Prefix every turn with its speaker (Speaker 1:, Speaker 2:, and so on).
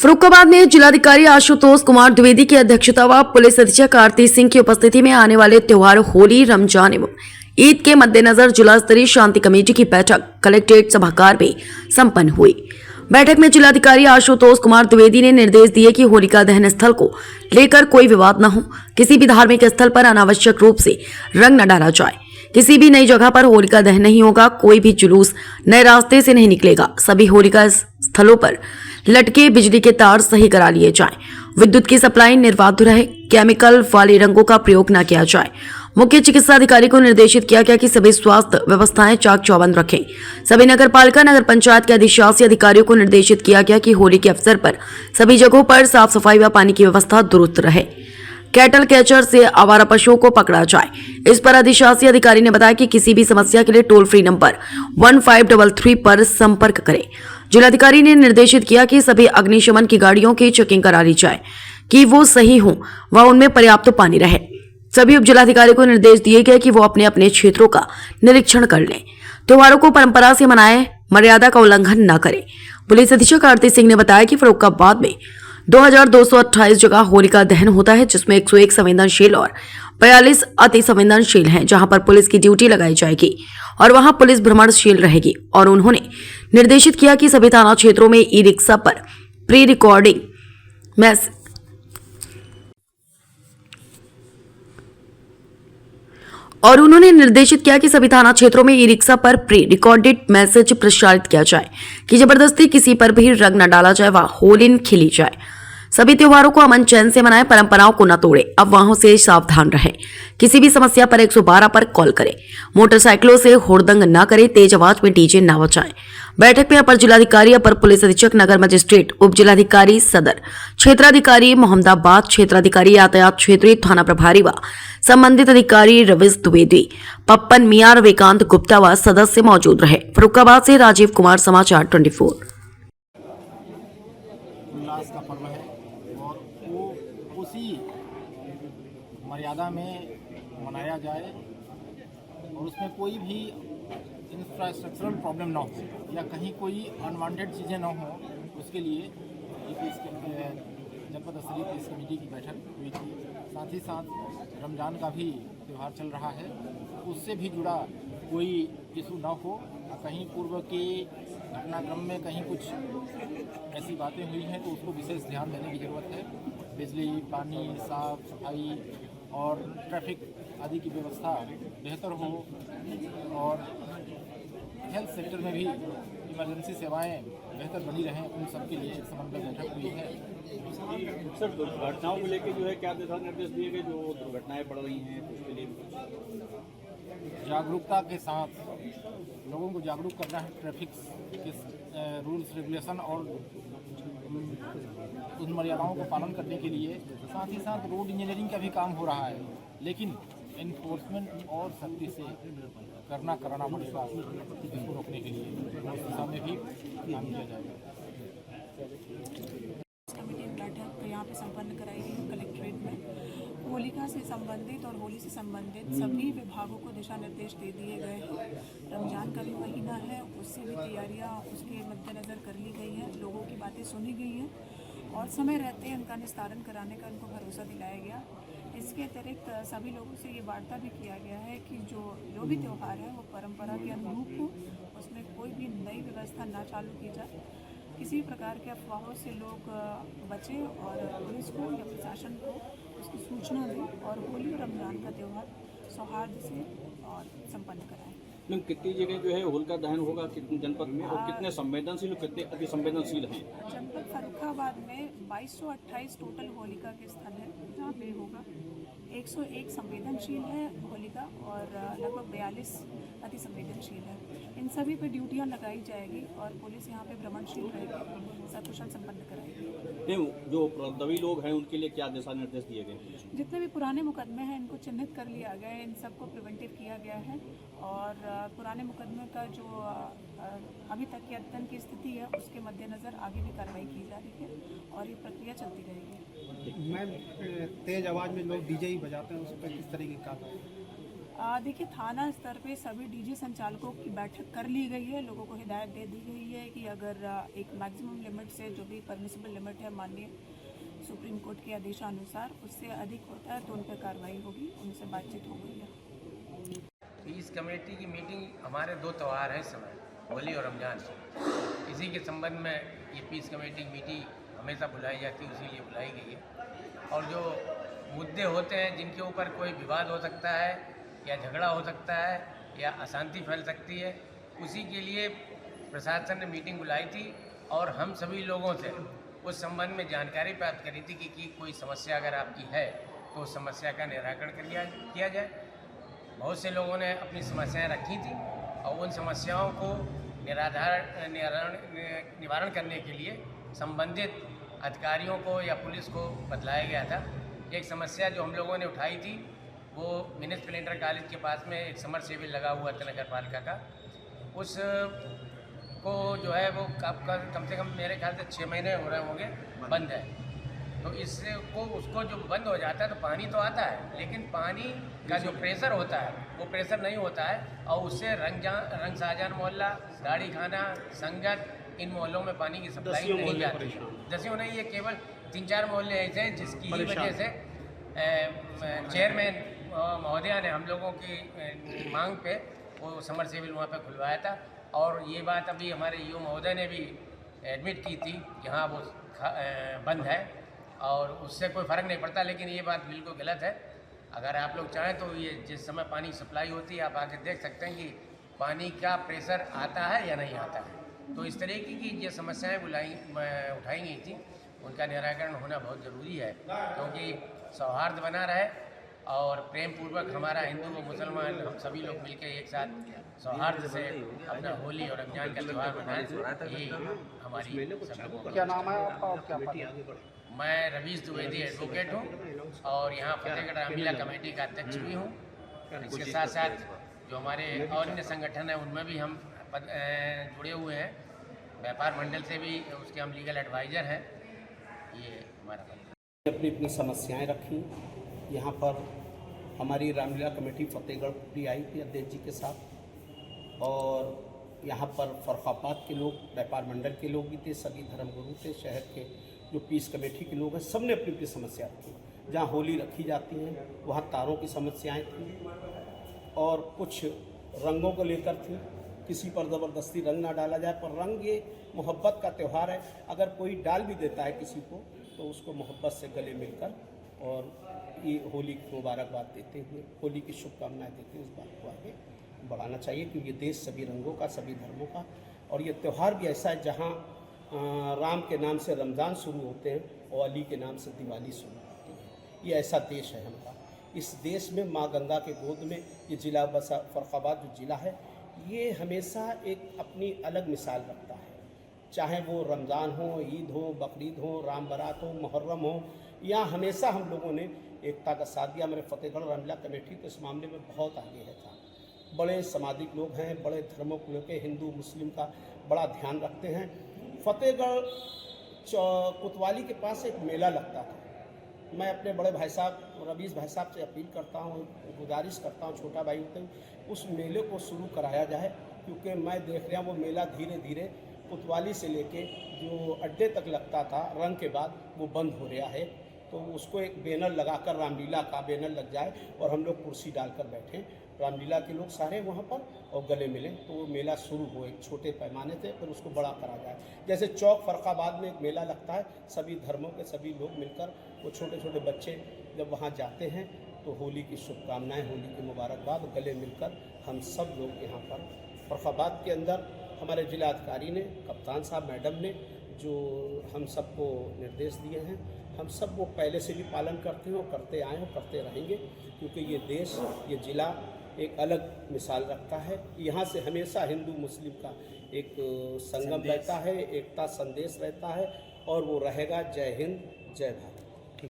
Speaker 1: फर्रुखाबाद में जिलाधिकारी आशुतोष कुमार द्विवेदी की अध्यक्षता व पुलिस अधीक्षक आरती सिंह की उपस्थिति में आने वाले त्योहार होली, रमजान एवं ईद के मद्देनजर जिला स्तरीय शांति कमेटी की बैठक कलेक्ट्रेट सभागार में संपन्न हुई। बैठक में जिलाधिकारी आशुतोष कुमार द्विवेदी ने निर्देश दिए कि होलिका दहन स्थल को लेकर कोई विवाद न हो, किसी भी धार्मिक स्थल पर अनावश्यक रूप से रंग न डाला जाए, किसी भी नई जगह पर होलिका दहन नहीं होगा, कोई भी जुलूस नए रास्ते से नहीं निकलेगा, सभी होलिका स्थलों पर लटके बिजली के तार सही करा लिए जाएं, विद्युत की सप्लाई निर्बाध रहे, केमिकल वाले रंगों का प्रयोग न किया जाए। मुख्य चिकित्सा अधिकारी को निर्देशित किया गया कि सभी स्वास्थ्य व्यवस्थाएं चाक चौबंद रखें। सभी नगर पालिका नगर पंचायत के अधिशासी अधिकारियों को निर्देशित किया गया कि होली के अवसर पर सभी जगहों पर साफ सफाई व पानी की व्यवस्था दुरुस्त रहे। कैटल कैचर से आवारा पशुओं को पकड़ा जाए। इस पर अधिशासी अधिकारी ने बताया कि किसी भी समस्या के लिए टोल फ्री नंबर 1533 पर संपर्क करें। जिलाधिकारी ने निर्देशित किया कि सभी अग्निशमन की गाड़ियों की चेकिंग करा ली जाए कि वो सही हो व उनमें पर्याप्त पानी रहे। सभी उप जिलाधिकारी को निर्देश दिए गए कि वो अपने अपने क्षेत्रों का निरीक्षण कर लें, त्योहारों को परंपरा से मनाएं, मर्यादा का उल्लंघन न करें। पुलिस अधीक्षक आरती सिंह ने बताया कि फर्रुखाबाद में 2228 जगह होलिका दहन होता है, जिसमें 101 संवेदनशील और 42 अति संवेदनशील हैं, जहां पर पुलिस की ड्यूटी लगाई जाएगी और वहां पुलिस भ्रमणशील रहेगी। और उन्होंने निर्देशित किया कि सभी थाना क्षेत्रों में ई रिक्शा पर प्री रिकॉर्डिंग मैसेज प्रसारित किया जाए कि जबरदस्ती किसी पर भी रंग न डाला जाए व होली न खेली जाए। सभी त्योहारों को अमन चैन से मनाएं, परंपराओं को न तोड़े, अफवाहों से सावधान रहें। किसी भी समस्या पर 112 पर कॉल करें। मोटरसाइकिलों से हुड़दंग न करें, तेज आवाज में डीजे न बजाएं। बैठक में अपर जिलाधिकारी, अपर पुलिस अधीक्षक नगर मजिस्ट्रेट, उप जिलाधिकारी सदर, क्षेत्राधिकारी मोहम्मदाबाद, क्षेत्राधिकारी यातायात क्षेत्रीय थाना प्रभारी व संबंधित अधिकारी रविश द्विवेदी, पप्पन मियां, रविकांत गुप्ता व सदस्य मौजूद रहे। फर्रुखाबाद से राजीव कुमार, समाचार 24।
Speaker 2: उल्लास का पर्व है और वो उसी मर्यादा में मनाया जाए और उसमें कोई भी इंफ्रास्ट्रक्चरल प्रॉब्लम ना हो या कहीं कोई अनवांटेड चीज़ें ना हो। उसके लिए जनपद स्तरीय पुलिस कमेटी की बैठक हुई थी। साथ ही साथ रमज़ान का भी त्यौहार चल रहा है, उससे भी जुड़ा कोई इशू ना हो। कहीं पूर्व के घटनाक्रम में कहीं कुछ ऐसी बातें हुई हैं तो उसको विशेष ध्यान देने की ज़रूरत है। बिजली, पानी, साफ सफाई और ट्रैफिक आदि की व्यवस्था बेहतर हो और हेल्थ सेक्टर में भी इमरजेंसी सेवाएं बेहतर बनी रहें, उन सब के लिए समन्वय बैठक हुई है।
Speaker 3: सर, दुर्घटनाओं को लेकर जो है क्या दिशा निर्देश दिए गए, जो दुर्घटनाएं बढ़ रही हैं तो उसके लिए
Speaker 2: जागरूकता के साथ लोगों को जागरूक करना है ट्रैफिक के रूल्स रेगुलेशन और उन मर्यादाओं को पालन करने के लिए। साथ ही साथ रोड इंजीनियरिंग का भी काम हो रहा है, लेकिन एनफोर्समेंट और सख्ती से कराना पड़ेगा इसको रोकने के लिए। उस दिशा में भी काम किया जाएगा।
Speaker 4: कमेटी बैठक यहाँ पे संपन्न कराई गई कलेक्ट्रेट में। होलिका से संबंधित और होली से संबंधित सभी विभागों को दिशा निर्देश दे दिए गए हैं। रमजान का भी महीना है, उससे भी तैयारियाँ उसके मद्देनज़र कर ली गई हैं, लोगों की बातें सुनी गई हैं और समय रहते उनका निस्तारण कराने का उनको भरोसा दिलाया गया। इसके अतिरिक्त सभी लोगों से ये वार्ता भी किया गया है कि जो भी त्यौहार है वो परंपरा के अनुरूप हो, उसमें कोई भी नई व्यवस्था ना चालू की जाए, किसी भी प्रकार के अफवाहों से लोग बचें और पुलिस को या प्रशासन को उसकी सूचना दें और होली और रमज़ान का त्यौहार सौहार्द से और संपन्न कराएं।
Speaker 3: मैम, कितनी जगह जो है होलिका दहन होगा, कितने जनपद में और कितने संवेदनशील, कितने अति संवेदनशील हैं?
Speaker 4: जनपद फर्रुखाबाद में 2228 टोटल होलिका के स्थल है जहाँ पे होगा। 101 संवेदनशील है होलिका और लगभग 42 अति संवेदनशील है। इन सभी पे ड्यूटियाँ लगाई जाएगी और पुलिस यहाँ पे भ्रमणशील रहेगी, सकुशल संपन्न कराएगी।
Speaker 3: जो प्रभावी लोग हैं उनके लिए क्या दिशा निर्देश दिए गए?
Speaker 4: जितने भी पुराने मुकदमे हैं इनको चिन्हित कर लिया गया है, इन सबको प्रिवेंटिव किया गया है और पुराने मुकदमे का जो अभी तक की अध्ययन की स्थिति है उसके मद्देनज़र आगे भी कार्रवाई की जा रही है और ये प्रक्रिया चलती रहेगी।
Speaker 5: मैम, तेज आवाज़ में लोग डीजे ही बजाते हैं, उस पर किस तरीके का?
Speaker 4: देखिए, थाना स्तर पे सभी डीजी संचालकों की बैठक कर ली गई है। लोगों को हिदायत दे दी गई है कि अगर एक मैक्सिमम लिमिट से जो भी परमिसिबल लिमिट है माननीय सुप्रीम कोर्ट के आदेशानुसार उससे अधिक होता है तो उन पर कार्रवाई होगी। उनसे बातचीत हो गई है।
Speaker 5: पीस कमेटी की मीटिंग हमारे 2 त्यौहार हैं इस समय, होली और रमज़ान। इसी के संबंध में ये पीस कमेटी की मीटिंग हमेशा बुलाई जाती है, उसी लिए बुलाई गई है। और जो मुद्दे होते हैं जिनके ऊपर कोई विवाद हो सकता है या झगड़ा हो सकता है या अशांति फैल सकती है, उसी के लिए प्रशासन ने मीटिंग बुलाई थी और हम सभी लोगों से उस संबंध में जानकारी प्राप्त करी थी कि कोई समस्या अगर आपकी है तो उस समस्या का निराकरण किया जाए। बहुत से लोगों ने अपनी समस्याएं रखी थी और उन समस्याओं को निवारण करने के लिए संबंधित अधिकारियों को या पुलिस को बतलाया गया था। एक समस्या जो हम लोगों ने उठाई थी वो म्युनिसिपल इंटर कॉलेज के पास में एक समरसेबल लगा हुआ था नगर पालिका का, उस को जो है वो कम से कम मेरे ख्याल से 6 महीने हो रहे होंगे बंद है। तो इससे उसको जो बंद हो जाता है तो पानी तो आता है, लेकिन पानी का जो प्रेशर होता है वो प्रेशर नहीं होता है और उससे रंग शाहजहान मोहल्ला, गाड़ी खाना, संगत, इन मोहल्लों में पानी की सप्लाई नहीं जाती है। दसियों नहीं, ये केवल 3-4 मोहल्ले ऐसे हैं जिसकी ही वजह से चेयरमैन महोदया ने हम लोगों की मांग पे वो समरसेबल वहाँ पे खुलवाया था। और ये बात अभी हमारे ईओ महोदय ने भी एडमिट की थी कि हाँ वो बंद है और उससे कोई फ़र्क नहीं पड़ता, लेकिन ये बात बिल्कुल गलत है। अगर आप लोग चाहें तो ये जिस समय पानी सप्लाई होती है आप आके देख सकते हैं कि पानी का प्रेशर आता है या नहीं आता है। तो इस तरीके की ये समस्याएं उठाई गई थी, उनका निराकरण होना बहुत ज़रूरी है, क्योंकि सौहार्द बना रहे और प्रेम पूर्वक हमारा हिंदू व मुसलमान हम सभी लोग मिलकर एक साथ सौहार्द से अपना होली और रमजान का त्यौहार मनाएं। ये हमारी
Speaker 6: क्या नाम है आपका और क्या पद है?
Speaker 5: मैं रवीश द्विवेदी एडवोकेट हूँ और यहाँ फतेहगढ़ रामलीला कमेटी का अध्यक्ष भी हूँ। इसके साथ साथ जो हमारे और अन्य संगठन हैं उनमें भी हम जुड़े हुए हैं। व्यापार मंडल से भी उसके हम लीगल एडवाइज़र हैं। ये हमारा
Speaker 6: अपनी अपनी समस्याएं रखी यहाँ पर हमारी रामलीला कमेटी फतेहगढ़ भी आई थी अध्यक्ष जी के साथ, और यहाँ पर फर्रुखाबाद के लोग, व्यापार मंडल के लोग भी थे, सभी धर्मगुरु थे, शहर के जो पीस कमेटी के लोग हैं, सब ने अपनी अपनी समस्या रखी। जहाँ होली रखी जाती है वहाँ तारों की समस्याएं थी और कुछ रंगों को लेकर थी। किसी पर ज़बरदस्ती रंग ना डाला जाए, पर रंग ये मोहब्बत का त्यौहार है। अगर कोई डाल भी देता है किसी को तो उसको मोहब्बत से गले मिलकर और ये होली की मुबारकबाद देते हुए, होली की शुभकामनाएं देते हुए इस बात को आगे बढ़ाना चाहिए, क्योंकि ये देश सभी रंगों का, सभी धर्मों का, और ये त्यौहार भी ऐसा है जहाँ राम के नाम से रमज़ान शुरू होते हैं और अली के नाम से दिवाली शुरू होती है। ये ऐसा देश है हमारा। इस देश में माँ गंगा के गोद में ये ज़िला फर्रुखाबाद जो ज़िला है ये हमेशा एक अपनी अलग मिसाल रखता है। चाहे वो रमज़ान हो, ईद हो, बकरीद हो, राम बारात हो, मुहर्रम हो, यहाँ हमेशा हम लोगों ने एकता का साथ दिया। मेरे फतेहगढ़ रामलीला कमेटी तो इस मामले में बहुत आगे है था। बड़े सामाजिक लोग हैं, बड़े धर्मों को लेकर हिंदू मुस्लिम का बड़ा ध्यान रखते हैं। फतेहगढ़ कोतवाली के पास एक मेला लगता था। मैं अपने बड़े भाई साहब रवीश भाई साहब से अपील करता हूँ, गुजारिश करता हूँ, छोटा भाई होते हैं, उस मेले को शुरू कराया जाए, क्योंकि मैं देख रहा हूँ वो मेला धीरे धीरे कोतवाली से लेके जो अड्डे तक लगता था रंग के बाद वो बंद हो रहा है। तो उसको एक बैनर लगाकर रामलीला का बैनर लग जाए और हम लोग कुर्सी डालकर बैठें, रामलीला के लोग सारे वहाँ पर और गले मिलें, तो वो मेला शुरू हो एक छोटे पैमाने से, फिर उसको बड़ा करा जाए। जैसे चौक फर्रुखाबाद में एक मेला लगता है, सभी धर्मों के सभी लोग मिलकर, वो छोटे छोटे बच्चे जब वहाँ जाते हैं तो होली की शुभकामनाएँ, होली की मुबारकबाद, गले मिलकर हम सब लोग यहाँ पर फर्रुखाबाद के अंदर हमारे जिला अधिकारी ने, कप्तान साहब, मैडम ने जो हम सबको निर्देश दिए हैं, हम सब वो पहले से भी पालन करते हैं और करते आए और करते रहेंगे, क्योंकि ये देश, ये ज़िला एक अलग मिसाल रखता है। यहाँ से हमेशा हिंदू मुस्लिम का एक संगम रहता है, एकता संदेश रहता है, और वो रहेगा। जय हिंद, जय भारत।